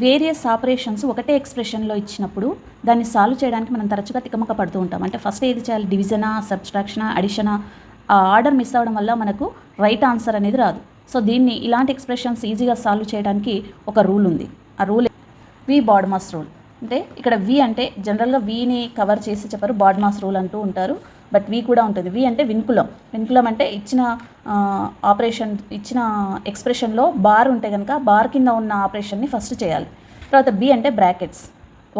Various operations ఒకటే ఎక్స్ప్రెషన్లో ఇచ్చినప్పుడు దాన్ని సాల్వ్ చేయడానికి మనం తరచుగా తికమక పడుతూ ఉంటాం. అంటే ఫస్ట్ ఏది చేయాలి, డివిజనా, సబ్స్ట్రాక్షనా, అడిషనా, ఆ ఆర్డర్ మిస్ అవ్వడం వల్ల మనకు రైట్ ఆన్సర్ అనేది రాదు. సో దీన్ని ఇలాంటి ఎక్స్ప్రెషన్స్ ఈజీగా సాల్వ్ చేయడానికి ఒక రూల్ ఉంది. ఆ రూల్ వి బాడ్మాస్ రూల్. అంటే ఇక్కడ వి అంటే జనరల్గా వీని కవర్ చేసి చెప్పారు, బాడ్మాస్ రూల్ అంటూ ఉంటారు. బట్ వి కూడా ఉంటుంది. వి అంటే విన్కులం. విన్కులం అంటే ఇచ్చిన ఇచ్చిన ఎక్స్ప్రెషన్లో బార్ ఉంటే కనుక బార్ కింద ఉన్న ఆపరేషన్ని ఫస్ట్ చేయాలి. తర్వాత బి అంటే బ్రాకెట్స్.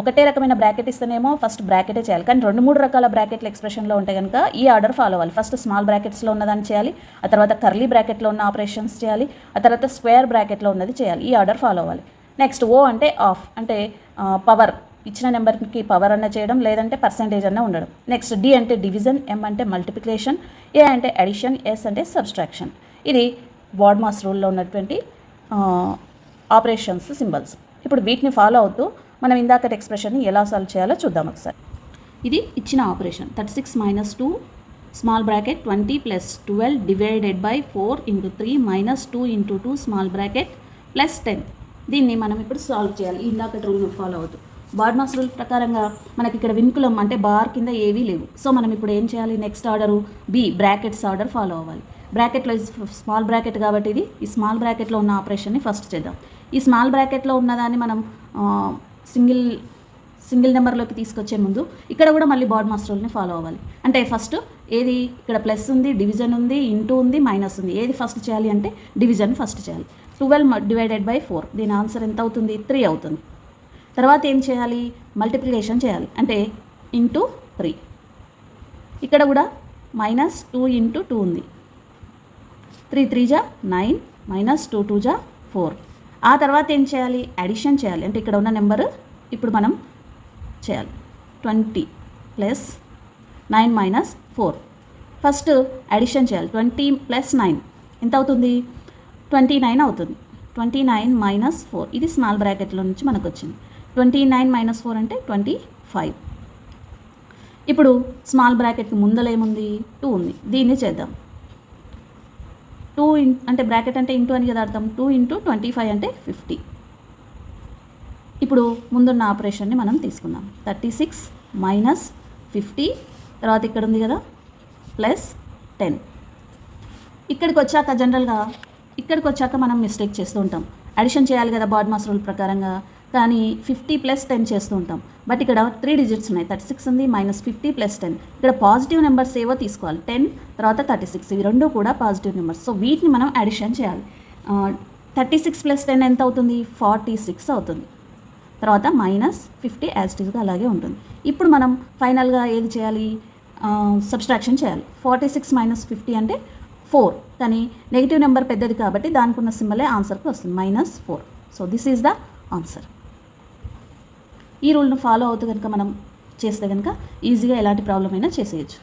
ఒకటే రకమైన బ్రాకెట్ ఇస్తేనేమో ఫస్ట్ బ్రాకెటే చేయాలి. కానీ 2-3 రకాల బ్రాకెట్ల ఎక్స్ప్రెషన్లో ఉంటే కనుక ఈ ఆర్డర్ ఫాలో అవ్వాలి. ఫస్ట్ స్మాల్ బ్రాకెట్స్లో ఉన్నదాన్ని చేయాలి, ఆ తర్వాత కర్లీ బ్రాకెట్లో ఉన్న ఆపరేషన్స్ చేయాలి, ఆ తర్వాత స్క్వేర్ బ్రాకెట్లో ఉన్నది చేయాలి. ఈ ఆర్డర్ ఫాలో అవ్వాలి. నెక్స్ట్ ఓ అంటే ఆఫ్, అంటే పవర్, ఇచ్చిన నెంబర్కి పవర్ అన్న చేయడం, లేదంటే పర్సంటేజ్ అన్న ఉండడం. నెక్స్ట్ డి అంటే డివిజన్, ఎం అంటే మల్టిప్లికేషన్, ఏ అంటే అడిషన్, ఎస్ అంటే సబ్స్ట్రాక్షన్. ఇది బాడ్మాస్ రూల్లో ఉన్నటువంటి ఆపరేషన్స్ సింబల్స్. ఇప్పుడు వీటిని ఫాలో అవుతూ మనం ఇందాకటి ఎక్స్ప్రెషన్ని ఎలా సాల్వ్ చేయాలో చూద్దాం ఒకసారి. ఇది ఇచ్చిన operation 36 - 2 small bracket 20 + 12 divided by 4 × 3 - 2 × 2 small bracket +10. దీన్ని మనం ఇప్పుడు సాల్వ్ చేయాలి ఇందాకటి రూల్ని ఫాలో అవుతూ. బాడ్మాస్ రూల్ ప్రకారంగా మనకి ఇక్కడ విన్కులం అంటే బార్ కింద ఏవీ లేవు. సో మనం ఇప్పుడు ఏం చేయాలి, next order B brackets order follow అవ్వాలి. బ్రాకెట్లో స్మాల్ బ్రాకెట్ కాబట్టి ఇది ఈ స్మాల్ బ్రాకెట్లో ఉన్న ఆపరేషన్ని ఫస్ట్ చేద్దాం. ఈ స్మాల్ బ్రాకెట్లో ఉన్నదాన్ని మనం సింగిల్ నెంబర్లోకి తీసుకొచ్చే ముందు ఇక్కడ కూడా మళ్ళీ బాడ్మాస్ రూల్ని ఫాలో అవ్వాలి. అంటే ఫస్ట్ ఏది ఇక్కడ ప్లస్ ఉంది, డివిజన్ ఉంది, ఇంటూ ఉంది, మైనస్ ఉంది. ఏది ఫస్ట్ చేయాలి అంటే డివిజన్ ఫస్ట్ చేయాలి. 12 డివైడెడ్ బై 4, దీని ఆన్సర్ ఎంత అవుతుంది, 3 అవుతుంది. తర్వాత ఏం చేయాలి, మల్టిప్లికేషన్ చేయాలి. అంటే ఇంటూ 3. ఇక్కడ కూడా -2 × 2 ఉంది. 3 × 3 = 9, -2 × 2 = 4. ఆ తర్వాత ఏం చేయాలి, అడిషన్ చేయాలి. అంటే ఇక్కడ ఉన్న నెంబరు ఇప్పుడు మనం చేయాలి. 20 + 9 - 4. ఫస్ట్ అడిషన్ చేయాలి. 20 + 9 ఎంత అవుతుంది, 29 అవుతుంది. 29 - 4 ఇది స్మాల్ బ్రాకెట్లో నుంచి మనకు వచ్చింది. 29 - 4 అంటే 25. ఇప్పుడు స్మాల్ బ్రాకెట్కి ముందర ఏముంది, 2 ఉంది. దీన్ని చేద్దాం. 2 అంటే బ్రాకెట్ అంటే ఇంటూ అని కదా అర్థం. 2 × 25 అంటే 50. ఇప్పుడు ముందున్న ఆపరేషన్ని మనం తీసుకుందాం. 36 - 50, తర్వాత ఇక్కడ ఉంది కదా +10. ఇక్కడికి వచ్చాక మనం మిస్టేక్ చేస్తూ ఉంటాం. అడిషన్ చేయాలి కదా బాడ్మాస్ రూల్ ప్రకారంగా, కానీ 50 + 10 చేస్తూ ఉంటాం. బట్ ఇక్కడ 3 డిజిట్స్ ఉన్నాయి. 36 ఉంది, -50 + 10. ఇక్కడ పాజిటివ్ నెంబర్స్ ఏవో తీసుకోవాలి. 10 తర్వాత 36, ఇవి రెండు కూడా పాజిటివ్ నెంబర్స్. సో వీటిని మనం అడిషన్ చేయాలి. 36 + 10 ఎంత అవుతుంది, 46 అవుతుంది. తర్వాత -50 యాజ్ ఇట్ ఈస్గా అలాగే ఉంటుంది. ఇప్పుడు మనం ఫైనల్గా ఏది చేయాలి, సబ్స్ట్రాక్షన్ చేయాలి. 46 - 50 అంటే 4, కానీ నెగిటివ్ నెంబర్ పెద్దది కాబట్టి దానికి ఉన్న సింబలే ఆన్సర్కి వస్తుంది, -4. So this is the answer. ఈ రూల్ను ఫాలో అవుతూ కనుక మనం చేస్తే కనుక ఈజీగా ఎలాంటి ప్రాబ్లం అయినా చేసేయచ్చు.